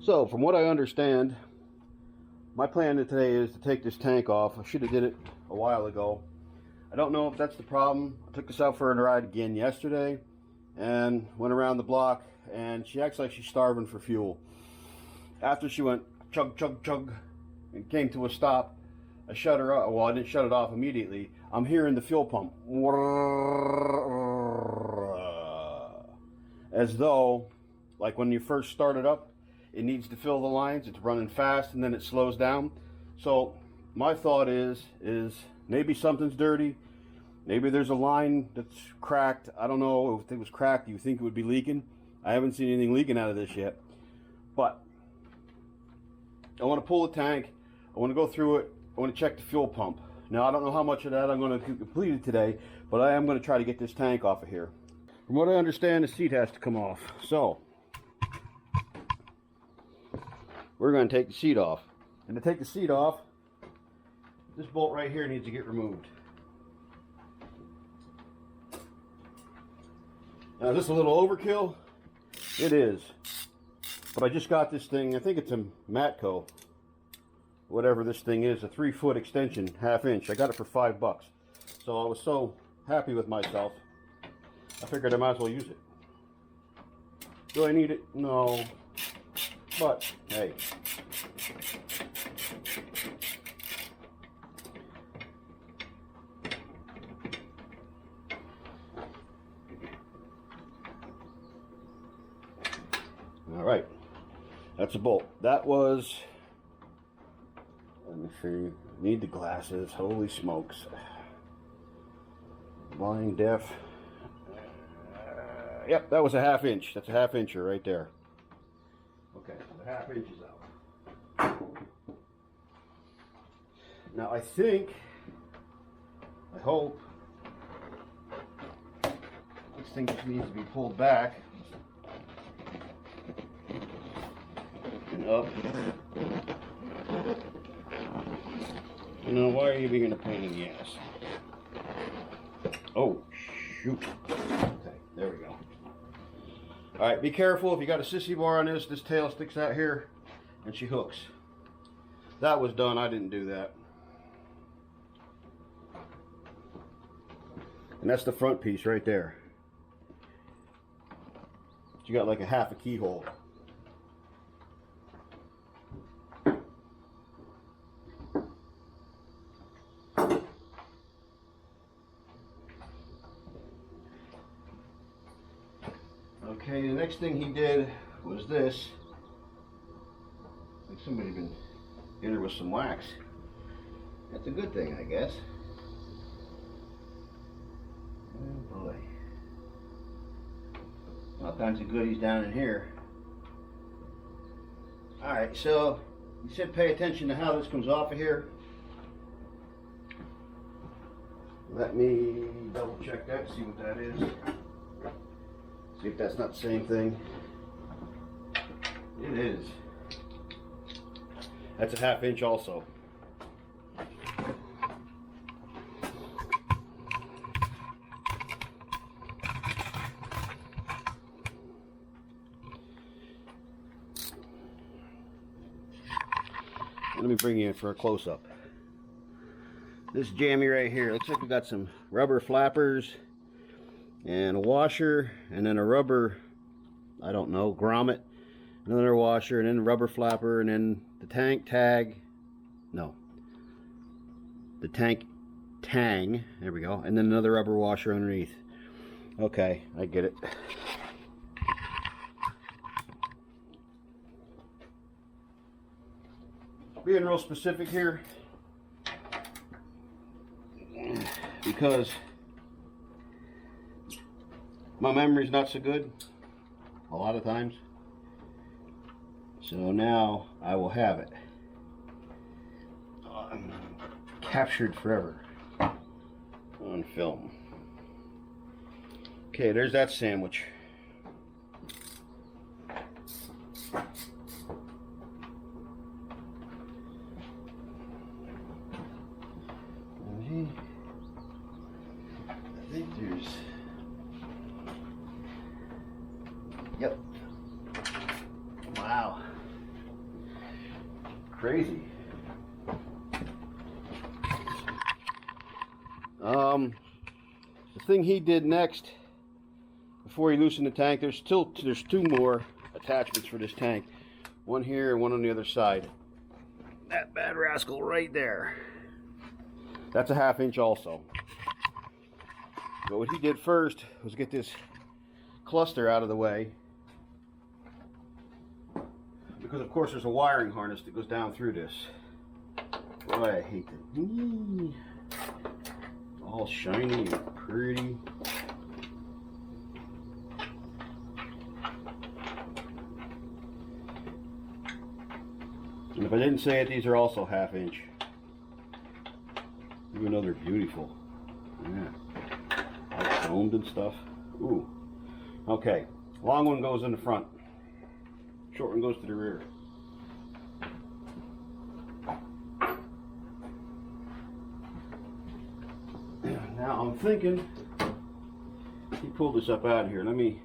So, from what I understand, my plan today is to take this tank off. I should have did it a while ago. I don't know if that's the problem. I took this out for a ride again yesterday and went around the block, and she acts like she's starving for fuel. After she went chug, chug, chug and came to a stop, I shut her off. Well, I didn't shut it off immediately. I'm hearing the fuel pump. As though, like when you first start it up, it needs to fill the lines. It's running fast and then it slows down. So my thought is maybe something's dirty. Maybe there's a line that's cracked. I don't know if it was cracked. You think it would be leaking? I haven't seen anything leaking out of this yet. But I want to pull the tank. I want to go through it. I want to check the fuel pump. Now, I don't know how much of that I'm going to complete it today, but I am going to try to get this tank off of here. From what I understand, the seat has to come off. So we're going to take the seat off. And to take the seat off, this bolt right here needs to get removed. Now, is this a little overkill? It is. But I just got this thing, I think it's a Matco. Whatever this thing is, a 3-foot extension, 1/2 inch. I got it for $5. So I was so happy with myself, I figured I might as well use it. Do I need it? No. But, hey. All right. That's a bolt. That was... Let me see. Need the glasses. Holy smokes. Blind, deaf. Yep, that was a 1/2 inch. That's a 1/2 incher right there. Okay, so the 1/2 inch is out. Now I think, I hope, this thing just needs to be pulled back and up. You know, why are you being a pain in the ass? Oh, shoot. Okay, there we go. Alright, be careful. If you got a sissy bar on this tail sticks out here, and she hooks. That was done. I didn't do that. And that's the front piece right there. You got like a 1/2 keyhole. Okay, the next thing he did was this. Like somebody been in her with some wax. That's a good thing, I guess. Oh boy. All kinds of goodies down in here. Alright, so you said pay attention to how this comes off of here. Let me double check that, see what that is. See if that's not the same thing. It is. That's a 1/2 inch also. Let me bring you in for a close-up. This jammy right here, looks like we got some rubber flappers and a washer, and then a rubber, I don't know, grommet, another washer, and then a rubber flapper, and then the tank tag, no, the tank tang, there we go, and then another rubber washer underneath. Okay, I get it. Being real specific here, because my memory's not so good a lot of times, so now I will have it captured forever on film. Okay, there's that sandwich. I think there's, yep. Wow. Crazy. The thing he did next, before he loosened the tank, there's two more attachments for this tank. One here and one on the other side. That bad rascal right there. That's a 1/2 inch also. But what he did first was get this cluster out of the way. Because of course there's a wiring harness that goes down through this. Boy, I hate that. All shiny and pretty. And if I didn't say it, these are also 1/2 inch. Even though they're beautiful. Yeah. All domed and stuff. Ooh. Okay. Long one goes in the front. Short one goes to the rear. Now I'm thinking, he pulled this up out of here. Let me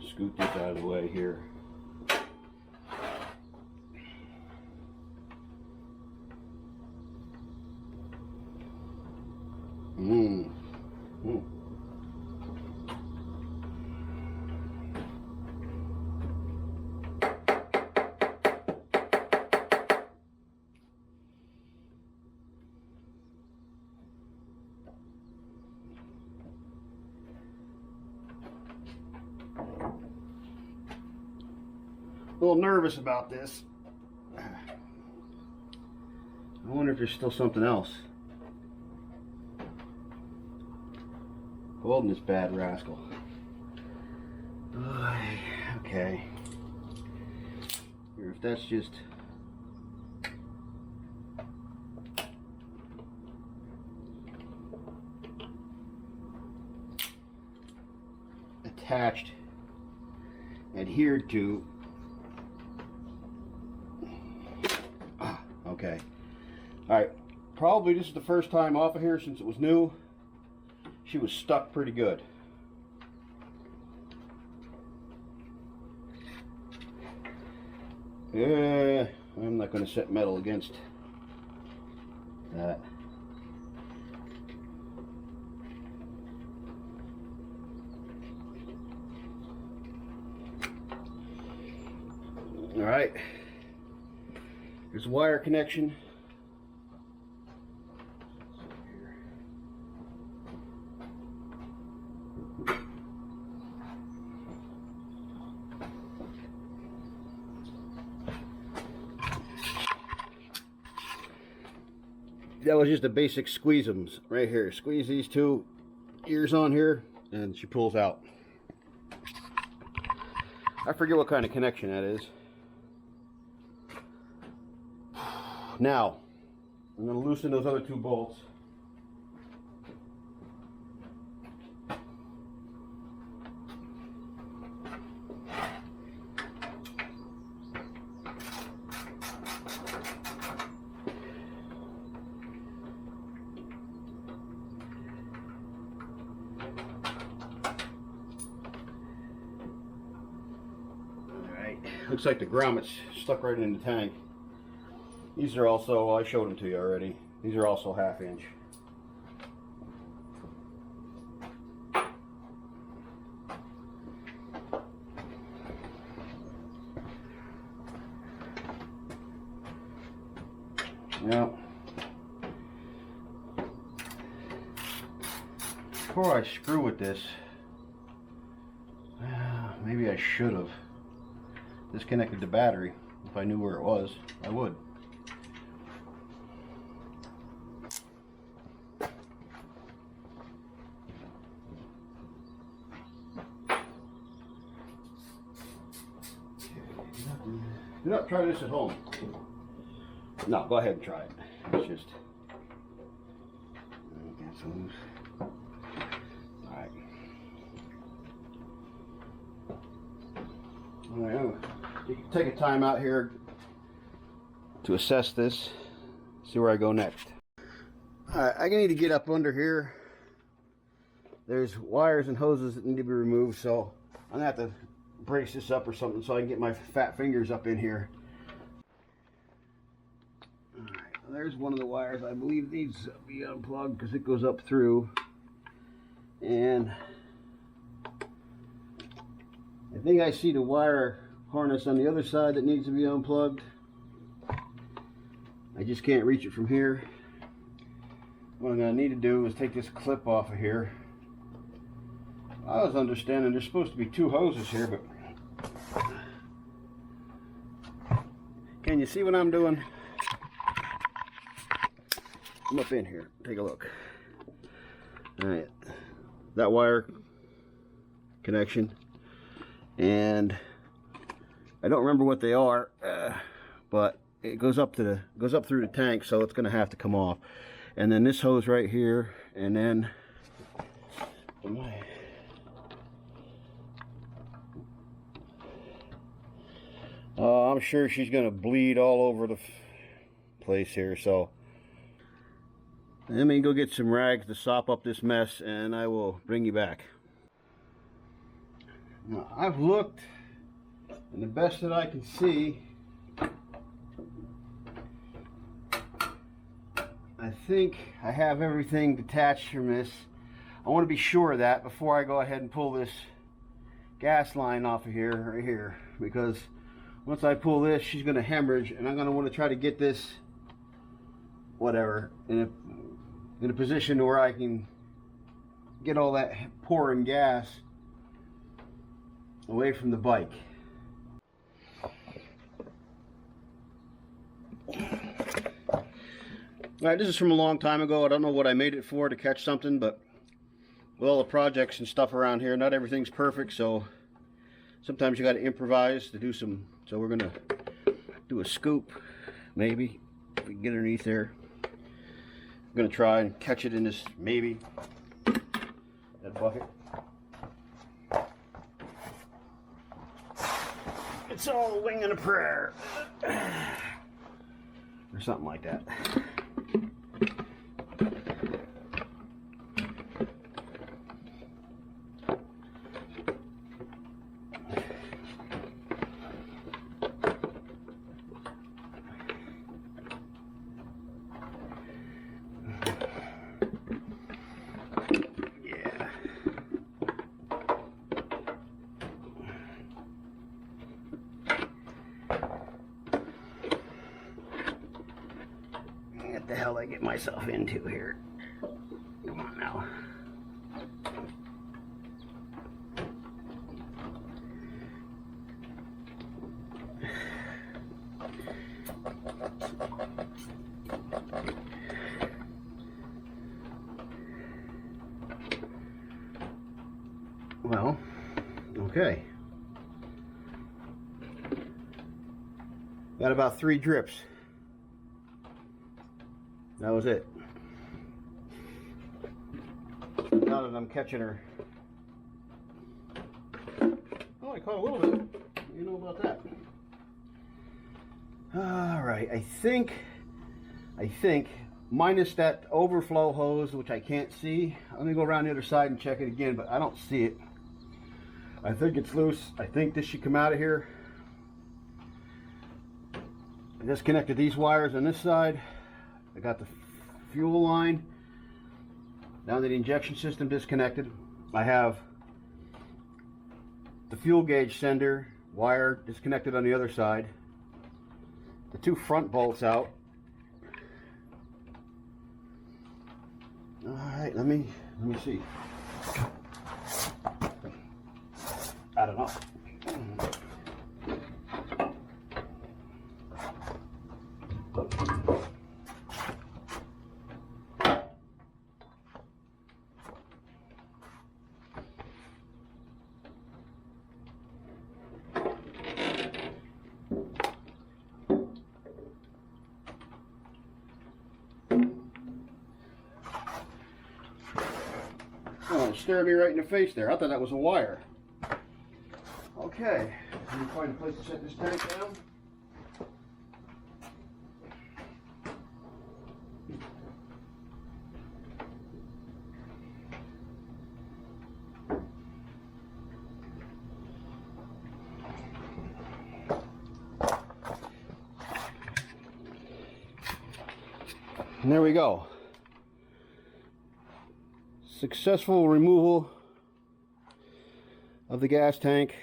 scoot this out of the way here. A little nervous about this. I wonder if there's still something else holding this bad rascal. Okay. Or if that's just attached, adhered to. Okay. Alright. Probably this is the first time off of here since it was new. She was stuck pretty good. I'm not going to set metal against that. Alright. There's a wire connection. That was just a basic squeeze them right here. Squeeze these two ears on here and she pulls out. I forget what kind of connection that is. Now, I'm going to loosen those other two bolts. Alright, looks like the grommets stuck right in the tank. These are also, I showed them to you already. These are also 1/2 inch. Now, before I screw with this, maybe I should have disconnected the battery. If I knew where it was, I would. Do not try this at home. No, go ahead and try it. It's just. Alright. Alright, you can take a time out here to assess this, see where I go next. Alright, I need to get up under here. There's wires and hoses that need to be removed, so I'm gonna have to brace this up or something so I can get my fat fingers up in here. there's one of the wires I believe needs to be unplugged because it goes up through, and I think I see the wire harness on the other side that needs to be unplugged. I just can't reach it from here. What I'm going to need to do is take this clip off of here. I was understanding there's supposed to be 2 hoses here, but can you see what I'm doing? I'm up in here. Take a look. Alright. That wire connection. And I don't remember what they are, but it goes up through the tank, so it's going to have to come off. And then this hose right here, and then I'm sure she's going to bleed all over the place here, so let me go get some rags to sop up this mess, and I will bring you back. Now, I've looked, and the best that I can see, I think I have everything detached from this. I want to be sure of that before I go ahead and pull this gas line off of here, right here, because once I pull this, she's going to hemorrhage, and I'm going to want to try to get this, whatever, in a position where I can get all that pouring gas away from the bike. Alright, this is from a long time ago. I don't know what I made it for, to catch something, but with all the projects and stuff around here, not everything's perfect, so sometimes you got to improvise to do some. So we're going to do a scoop, maybe, if we can get underneath there. I'm going to try and catch it in this, maybe, that bucket. It's all a wing and a prayer. Or something like that. What the hell did I get myself into here? Come on now. Well, okay. Got about 3 drips. That was it. Now that I'm catching her. Oh, I caught a little bit. You know about that. Alright, I think, minus that overflow hose, which I can't see. Let me go around the other side and check it again, but I don't see it. I think it's loose. I think this should come out of here. I disconnected these wires on this side. I got the fuel line down to the injection system disconnected. I have the fuel gauge sender wire disconnected on the other side. The 2 front bolts out. All right, let me see. I don't know. Oh, it stared me right in the face there. I thought that was a wire. Okay, let me find a place to set this tank down. And there we go. Successful removal of the gas tank.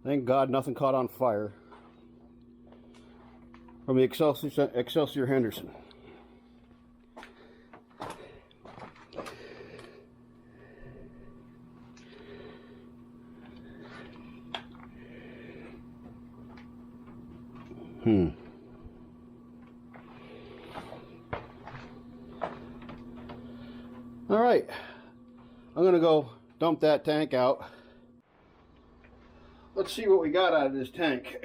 Thank God nothing caught on fire. From the Excelsior Henderson. All right, I'm gonna go dump that tank out. Let's see what we got out of this tank.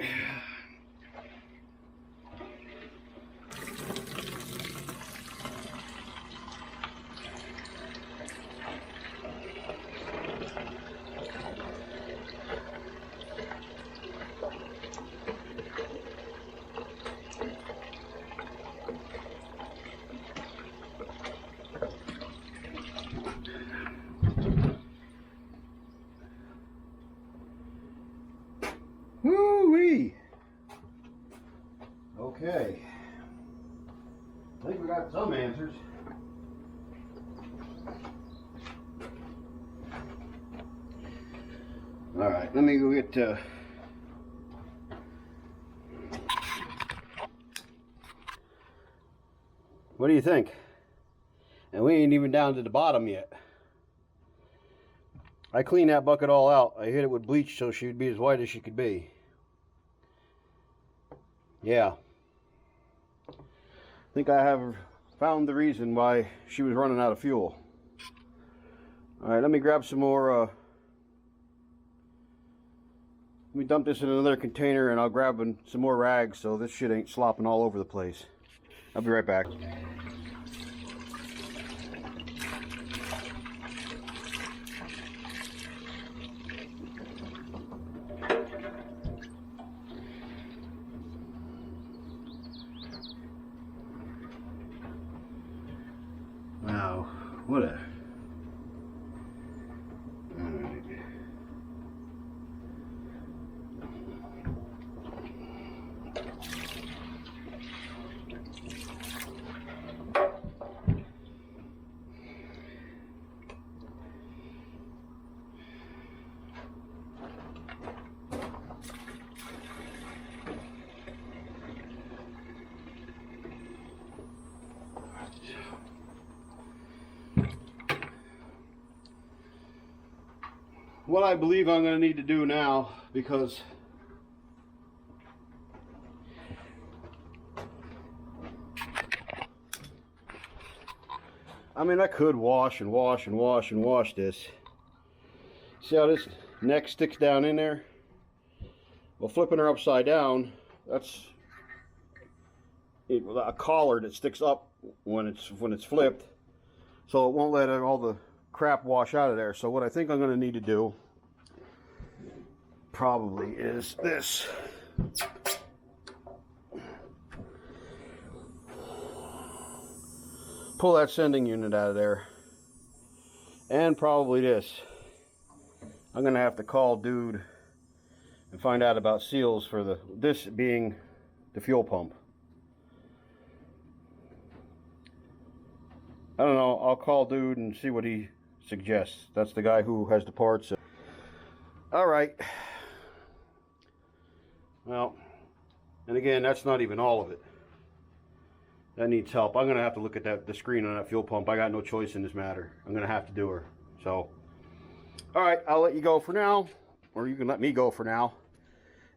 Woo-wee! Okay. I think we got some answers. Alright, let me go get what do you think? And we ain't even down to the bottom yet. I cleaned that bucket all out. I hit it with bleach so she'd be as white as she could be. Yeah. I think I have found the reason why she was running out of fuel. Alright, let me grab some more. Let me dump this in another container and I'll grab some more rags so this shit ain't slopping all over the place. I'll be right back. Wow, what a... Alright. What I believe I'm going to need to do now, because I mean I could wash and wash and wash and wash this. See how this neck sticks down in there? Well, flipping her upside down, that's a collar that sticks up when it's flipped, so it won't let all the crap wash out of there. So what I think I'm going to need to do probably is this. Pull that sending unit out of there, and probably this. I'm going to have to call dude and find out about seals for this being the fuel pump. I don't know, I'll call dude and see what he suggests. That's the guy who has the parts. Alright. Well, and again, that's not even all of it. That needs help. I'm going to have to look at the screen on that fuel pump. I got no choice in this matter. I'm going to have to do her. So, alright, I'll let you go for now. Or you can let me go for now.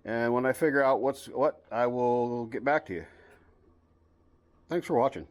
And when I figure out what, I will get back to you. Thanks for watching.